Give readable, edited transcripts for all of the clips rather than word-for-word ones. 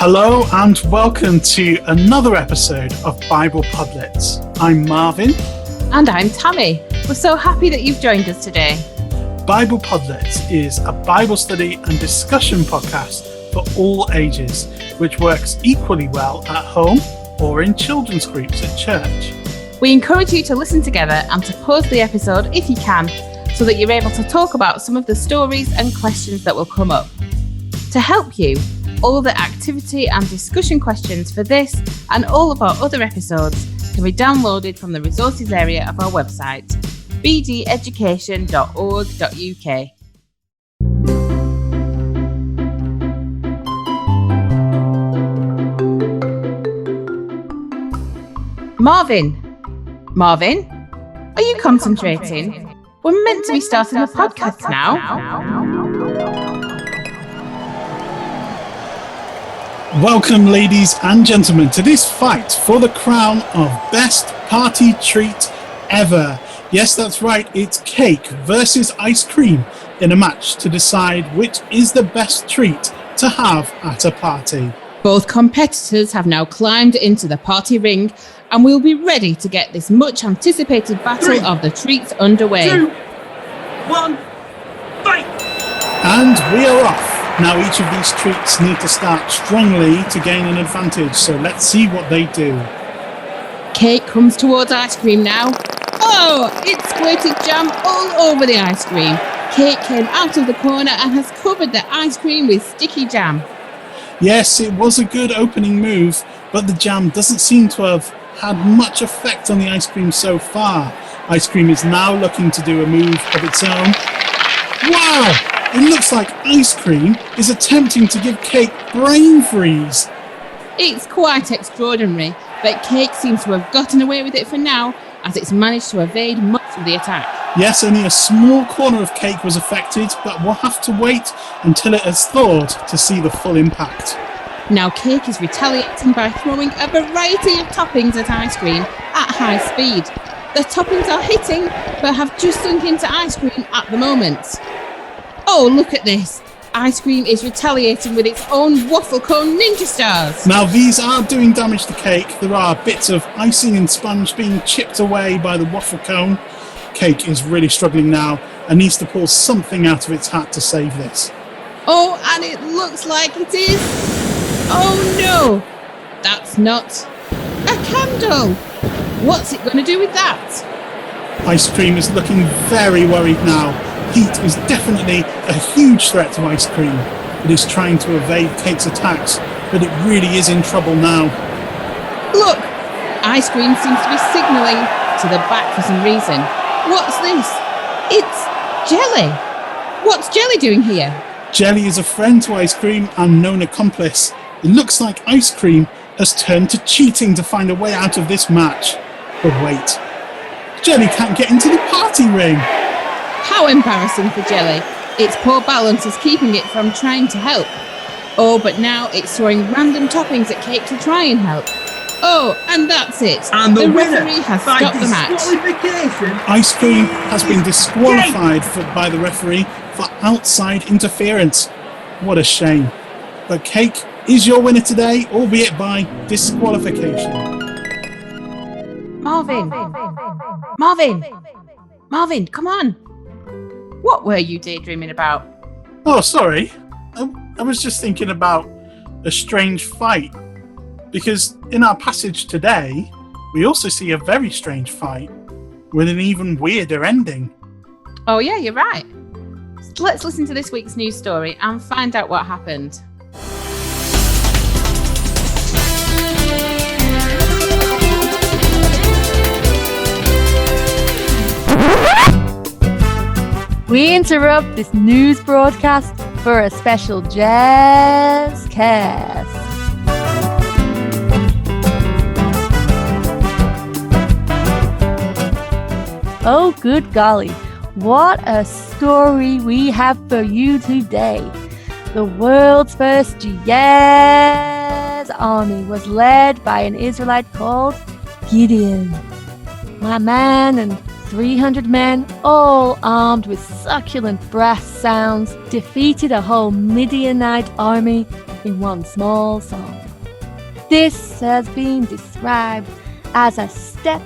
Hello and welcome to another episode of Bible Pudlets. I'm Marvin. And I'm Tammy. We're so happy that you've joined us today. Bible Pudlets is a Bible study and discussion podcast for all ages, which works equally well at home or in children's groups at church. We encourage you to listen together and to pause the episode if you can, so that you're able to talk about some of the stories and questions that will come up. To help you, all the activity and discussion questions for this and all of our other episodes can be downloaded from the resources area of our website, bdeducation.org.uk. Marvin, are you concentrating? We're meant to be starting the podcast now. Welcome, ladies and gentlemen, to this fight for the crown of best party treat ever. Yes, that's right, it's cake versus ice cream in a match to decide which is the best treat to have at a party. Both competitors have now climbed into the party ring and we'll be ready to get this much anticipated battle of the treats underway. 2, 1, fight! And we are off. Now each of these treats need to start strongly to gain an advantage, so let's see what they do. Cake comes towards ice cream now. Oh, it squirted jam all over the ice cream. Cake came out of the corner and has covered the ice cream with sticky jam. Yes, it was a good opening move, but the jam doesn't seem to have had much effect on the ice cream so far. Ice cream is now looking to do a move of its own. Wow! It looks like ice cream is attempting to give Cake brain freeze. It's quite extraordinary, but Cake seems to have gotten away with it for now, as it's managed to evade much of the attack. Yes, only a small corner of Cake was affected, but we'll have to wait until it has thawed to see the full impact. Now Cake is retaliating by throwing a variety of toppings at ice cream at high speed. The toppings are hitting, but have just sunk into ice cream at the moment. Oh, look at this. Ice cream is retaliating with its own waffle cone ninja stars. Now these are doing damage to Cake. There are bits of icing and sponge being chipped away by the waffle cone. Cake is really struggling now and needs to pull something out of its hat to save this. Oh, and it looks like it is. Oh no, that's not a candle. What's it going to do with that? Ice cream is looking very worried now. Heat is definitely a huge threat to ice cream. It is trying to evade Cake's attacks, but it really is in trouble now. Look, ice cream seems to be signalling to the back for some reason. What's this? It's jelly. What's jelly doing here? Jelly is a friend to ice cream and known accomplice. It looks like ice cream has turned to cheating to find a way out of this match. But wait, Jelly can't get into the party ring. How embarrassing for Jelly. Its poor balance is keeping it from trying to help. Oh, but now it's throwing random toppings at Cake to try and help. Oh, and that's it. And the referee has stopped the match. Ice cream has been disqualified by the referee for outside interference. What a shame. But Cake is your winner today, albeit by disqualification. Marvin, come on. What were you daydreaming about? Oh, sorry. I was just thinking about a strange fight. Because in our passage today, we also see a very strange fight with an even weirder ending. Oh yeah, you're right. Let's listen to this week's news story and find out what happened. We interrupt this news broadcast for a special jazz cast. Oh, good golly, what a story we have for you today. The world's first jazz army was led by an Israelite called Gideon. My man and 300 men, all armed with succulent brass sounds, defeated a whole Midianite army in one small song. This has been described as a step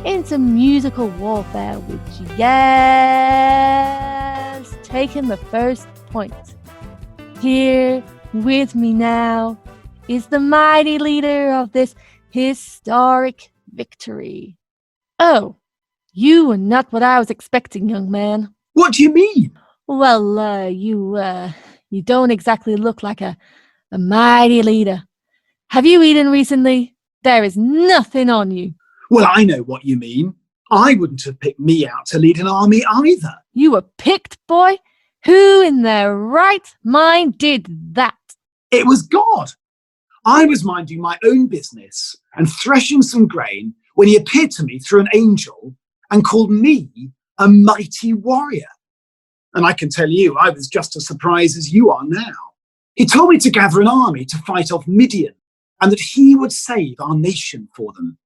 into musical warfare with Jazz taking the first point. Here with me now is the mighty leader of this historic victory. Oh, you are not what I was expecting, young man. What do you mean? Well, you don't exactly look like a mighty leader. Have you eaten recently? There is nothing on you. Well, I know what you mean. I wouldn't have picked me out to lead an army either. You were picked, boy? Who in their right mind did that? It was God. I was minding my own business and threshing some grain when he appeared to me through an angel and called me a mighty warrior. And I can tell you, I was just as surprised as you are now. He told me to gather an army to fight off Midian and that he would save our nation for them.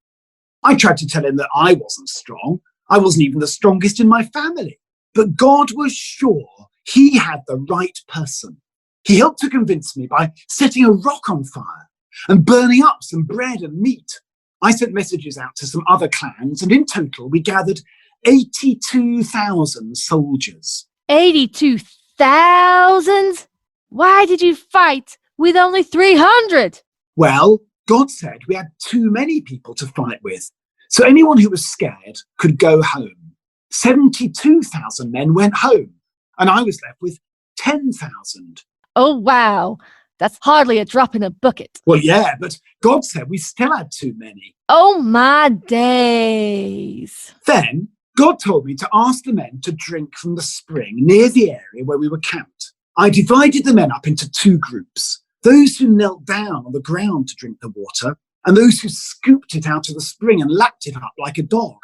I tried to tell him that I wasn't strong. I wasn't even the strongest in my family. But God was sure he had the right person. He helped to convince me by setting a rock on fire and burning up some bread and meat. I sent messages out to some other clans, and in total we gathered 82,000 soldiers. 82,000? Why did you fight with only 300? Well, God said we had too many people to fight with, so anyone who was scared could go home. 72,000 men went home, and I was left with 10,000. Oh, wow. That's hardly a drop in a bucket. Well, yeah, but God said we still had too many. Oh, my days. Then God told me to ask the men to drink from the spring near the area where we were camped. I divided the men up into two groups, those who knelt down on the ground to drink the water, and those who scooped it out of the spring and lapped it up like a dog.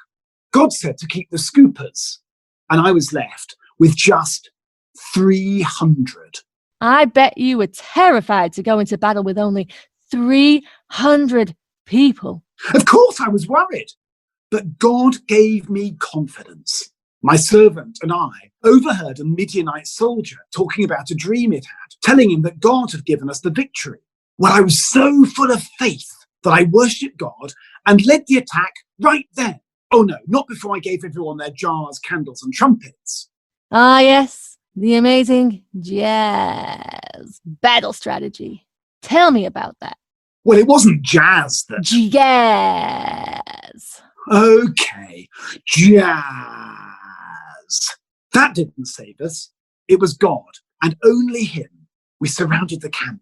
God said to keep the scoopers, and I was left with just 300. I bet you were terrified to go into battle with only 300 people. Of course I was worried, but God gave me confidence. My servant and I overheard a Midianite soldier talking about a dream it had, telling him that God had given us the victory. Well, I was so full of faith that I worshipped God and led the attack right then. Oh no, not before I gave everyone their jars, candles and trumpets. Ah, yes, the amazing Jazz battle strategy. Tell me about that. Well, it wasn't jazz that... Jazz. Okay, jazz. That didn't save us. It was God, and only him. We surrounded the camp.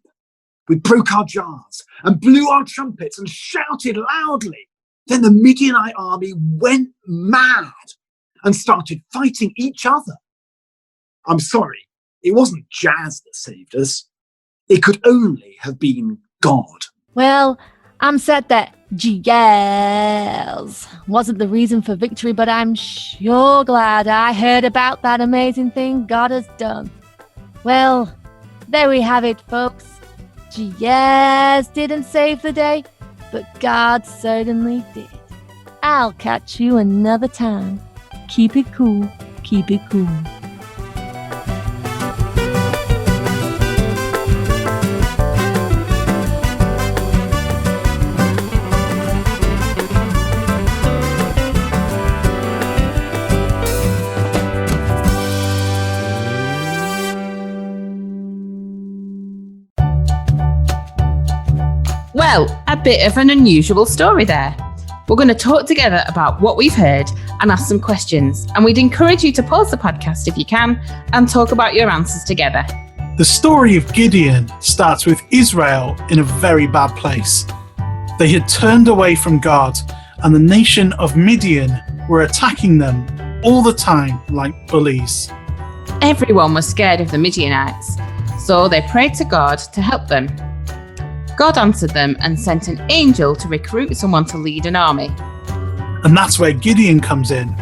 We broke our jars and blew our trumpets and shouted loudly. Then the Midianite army went mad and started fighting each other. I'm sorry, it wasn't jazz that saved us. It could only have been God. Well, I'm sad that Jazz wasn't the reason for victory, but I'm sure glad I heard about that amazing thing God has done. Well, there we have it, folks. Jazz didn't save the day, but God certainly did. I'll catch you another time. Keep it cool. Keep it cool. Well, a bit of an unusual story there. We're going to talk together about what we've heard and ask some questions, and we'd encourage you to pause the podcast if you can and talk about your answers together. The story of Gideon starts with Israel in a very bad place. They had turned away from God, and the nation of Midian were attacking them all the time like bullies. Everyone was scared of the Midianites, so they prayed to God to help them. God answered them and sent an angel to recruit someone to lead an army. And that's where Gideon comes in.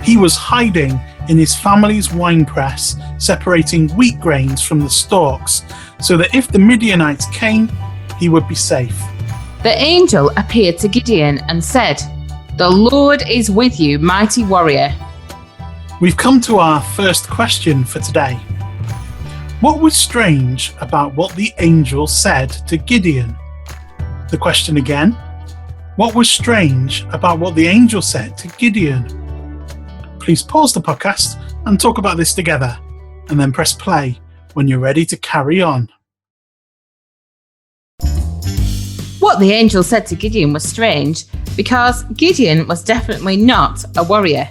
He was hiding in his family's wine press, separating wheat grains from the stalks, so that if the Midianites came, he would be safe. The angel appeared to Gideon and said, "The Lord is with you, mighty warrior." We've come to our first question for today. What was strange about what the angel said to Gideon? The question again. What was strange about what the angel said to Gideon? Please pause the podcast and talk about this together, and then press play when you're ready to carry on. What the angel said to Gideon was strange because Gideon was definitely not a warrior.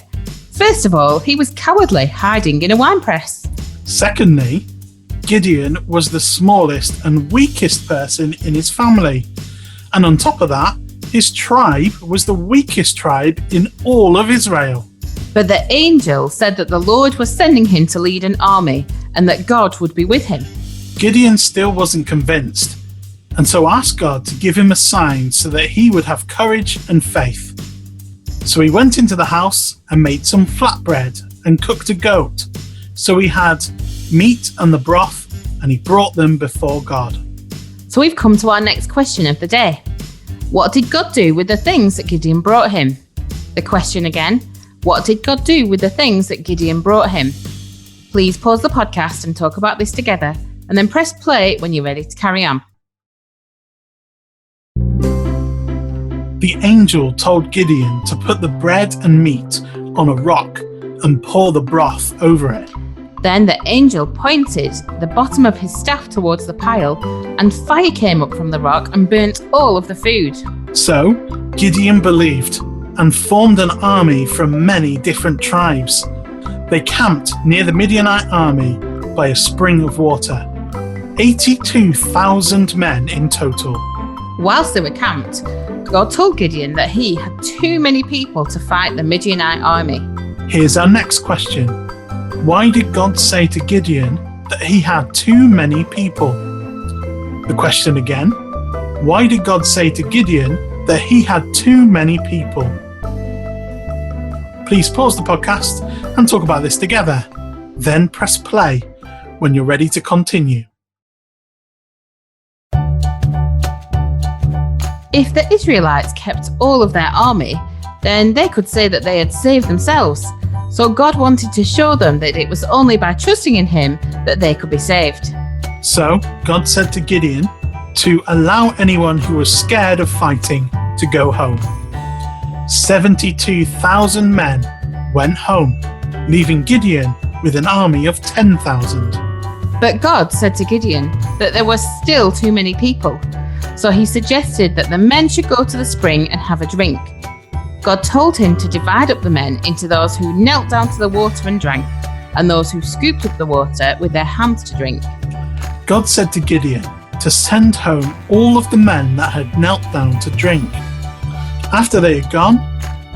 First of all, he was cowardly, hiding in a wine press. Secondly, Gideon was the smallest and weakest person in his family. And on top of that, his tribe was the weakest tribe in all of Israel. But the angel said that the Lord was sending him to lead an army and that God would be with him. Gideon still wasn't convinced, and so asked God to give him a sign so that he would have courage and faith. So he went into the house and made some flatbread and cooked a goat. So he had meat and the broth, and he brought them before God. So we've come to our next question of the day. What did God do with the things that Gideon brought him? The question again, what did God do with the things that Gideon brought him? Please pause the podcast and talk about this together, and then press play when you're ready to carry on. The angel told Gideon to put the bread and meat on a rock and pour the broth over it. Then the angel pointed the bottom of his staff towards the pile, and fire came up from the rock and burnt all of the food. So Gideon believed and formed an army from many different tribes. They camped near the Midianite army by a spring of water. 82,000 men in total. Whilst they were camped, God told Gideon that he had too many people to fight the Midianite army. Here's our next question. Why did God say to Gideon that he had too many people? The question again. Why did God say to Gideon that he had too many people? Please pause the podcast and talk about this together. Then press play when you're ready to continue. If the Israelites kept all of their army, then they could say that they had saved themselves. So God wanted to show them that it was only by trusting in him that they could be saved. So God said to Gideon to allow anyone who was scared of fighting to go home. 72,000 men went home, leaving Gideon with an army of 10,000. But God said to Gideon that there were still too many people. So he suggested that the men should go to the spring and have a drink. God told him to divide up the men into those who knelt down to the water and drank, and those who scooped up the water with their hands to drink. God said to Gideon to send home all of the men that had knelt down to drink. After they had gone,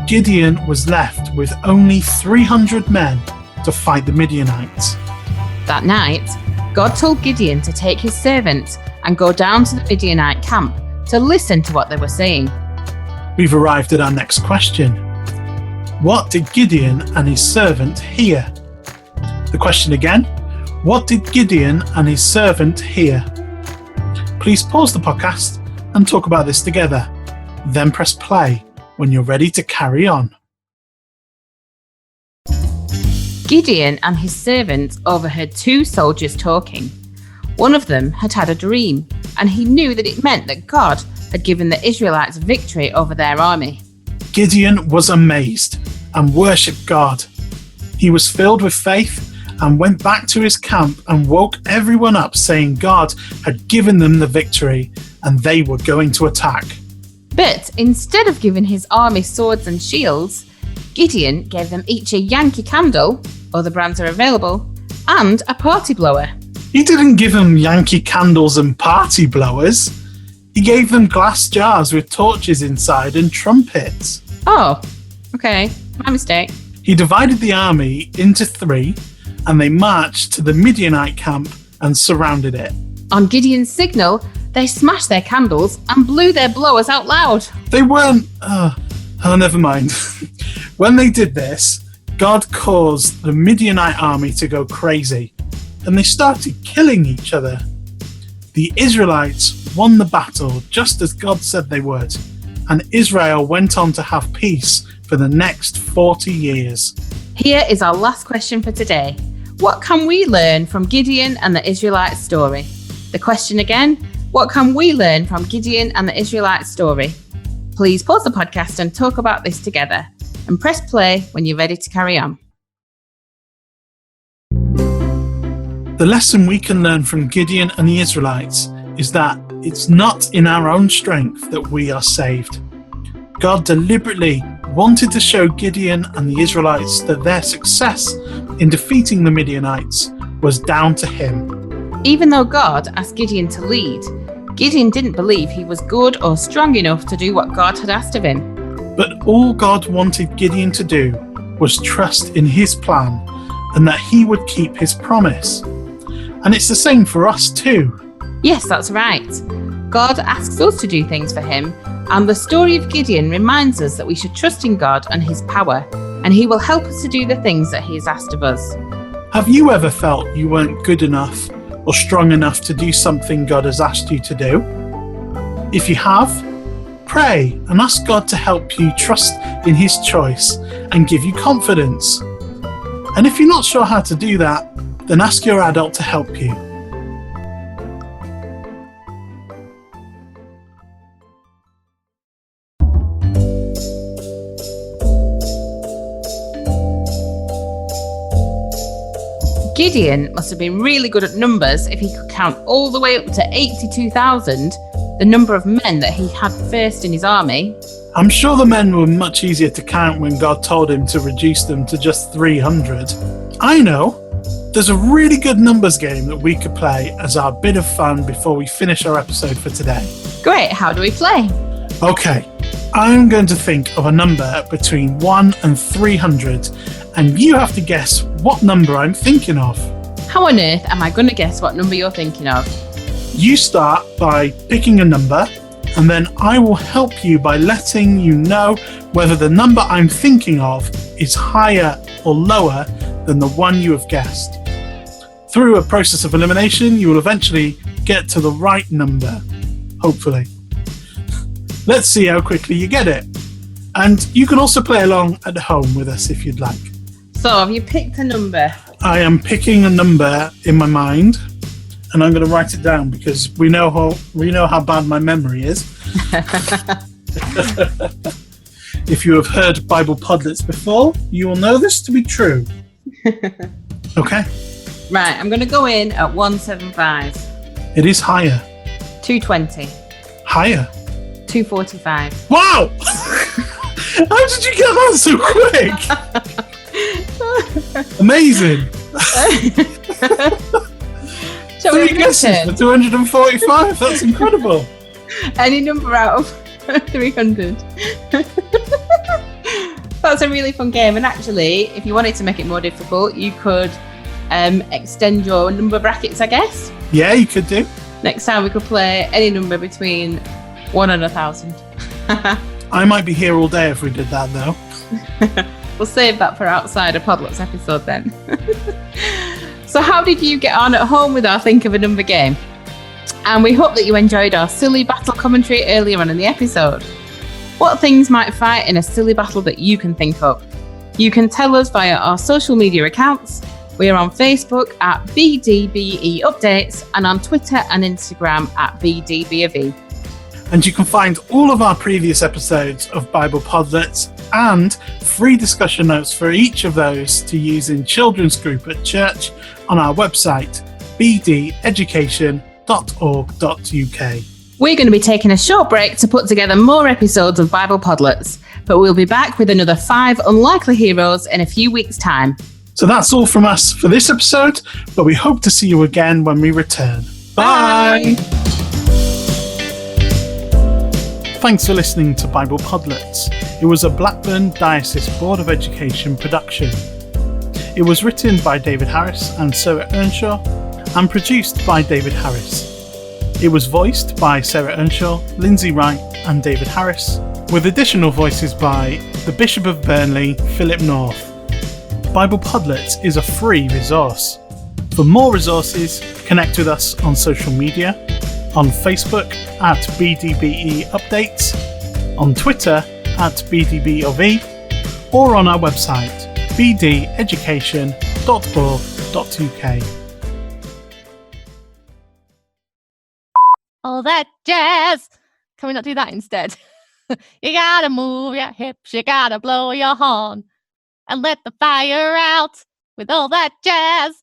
Gideon was left with only 300 men to fight the Midianites. That night, God told Gideon to take his servant and go down to the Midianite camp to listen to what they were saying. We've arrived at our next question. What did Gideon and his servant hear? The question again. What did Gideon and his servant hear? Please pause the podcast and talk about this together. Then press play when you're ready to carry on. Gideon and his servant overheard two soldiers talking. One of them had had a dream, and he knew that it meant that God had given the Israelites victory over their army. Gideon was amazed and worshipped God. He was filled with faith and went back to his camp and woke everyone up, saying God had given them the victory and they were going to attack. But instead of giving his army swords and shields, Gideon gave them each a Yankee candle, other brands are available, and a party blower. He didn't give them Yankee candles and party blowers. He gave them glass jars with torches inside and trumpets. Oh, okay, my mistake. He divided the army into three, and they marched to the Midianite camp and surrounded it. On Gideon's signal, they smashed their candles and blew their blowers out loud. They weren't... never mind. When they did this, God caused the Midianite army to go crazy, and they started killing each other. The Israelites won the battle just as God said they would, and Israel went on to have peace for the next 40 years. Here is our last question for today. what can we learn from Gideon and the Israelite story? The question again, what can we learn from Gideon and the Israelite story? Please pause the podcast and talk about this together, and press play when you're ready to carry on. The lesson we can learn from Gideon and the Israelites is that it's not in our own strength that we are saved. God deliberately wanted to show Gideon and the Israelites that their success in defeating the Midianites was down to him. Even though God asked Gideon to lead, Gideon didn't believe he was good or strong enough to do what God had asked of him. But all God wanted Gideon to do was trust in his plan and that he would keep his promise. And it's the same for us too. Yes, that's right. God asks us to do things for him, and the story of Gideon reminds us that we should trust in God and his power, and he will help us to do the things that he has asked of us. Have you ever felt you weren't good enough or strong enough to do something God has asked you to do? If you have, pray and ask God to help you trust in his choice and give you confidence. And if you're not sure how to do that, then ask your adult to help you. Gideon must have been really good at numbers if he could count all the way up to 82,000, the number of men that he had first in his army. I'm sure the men were much easier to count when God told him to reduce them to just 300. I know! There's a really good numbers game that we could play as our bit of fun before we finish our episode for today. Great, how do we play? Okay, I'm going to think of a number between 1 and 300, and you have to guess what number I'm thinking of. How on earth am I going to guess what number you're thinking of? You start by picking a number, and then I will help you by letting you know whether the number I'm thinking of is higher or lower than the one you have guessed. Through a process of elimination, you will eventually get to the right number, hopefully. Let's see how quickly you get it. And you can also play along at home with us if you'd like. So, have you picked a number? I am picking a number in my mind, and I'm going to write it down because we know how bad my memory is. If you have heard Bible Podlets before, you will know this to be true. Okay. Right, I'm going to go in at 175. It is higher. 220. Higher. 245. Wow! How did you get that so quick? Amazing. Shall we 3 guesses return? for 245. That's incredible. Any number out of 300. That's a really fun game. And actually, if you wanted to make it more difficult, you could extend your number brackets, I guess. Yeah, you could do. Next time we could play any number between 1 and 1,000. I might be here all day if we did that, though. We'll save that for outside a Podlets episode then. So how did you get on at home with our Think of a Number game? And we hope that you enjoyed our silly battle commentary earlier on in the episode. What things might fight in a silly battle that you can think of? You can tell us via our social media accounts. We are on Facebook at BDBE Updates and on Twitter and Instagram at BDBOV. And you can find all of our previous episodes of Bible Podlets and free discussion notes for each of those to use in children's group at church on our website, bdeducation.org.uk. We're going to be taking a short break to put together more episodes of Bible Podlets, but we'll be back with another 5 unlikely heroes in a few weeks' time. So that's all from us for this episode, but we hope to see you again when we return. Bye! Thanks for listening to Bible Podlets. It was a Blackburn Diocese Board of Education production. It was written by David Harris and Sarah Earnshaw and produced by David Harris. It was voiced by Sarah Earnshaw, Lindsay Wright and David Harris, with additional voices by the Bishop of Burnley, Philip North. Bible Podlets is a free resource. For more resources, connect with us on social media, on Facebook at BDBE Updates, on Twitter at BDBOV, or on our website bdeducation.org.uk. All that jazz. Can we not do that instead? You gotta move your hips, you gotta blow your horn, and let the fire out with all that jazz.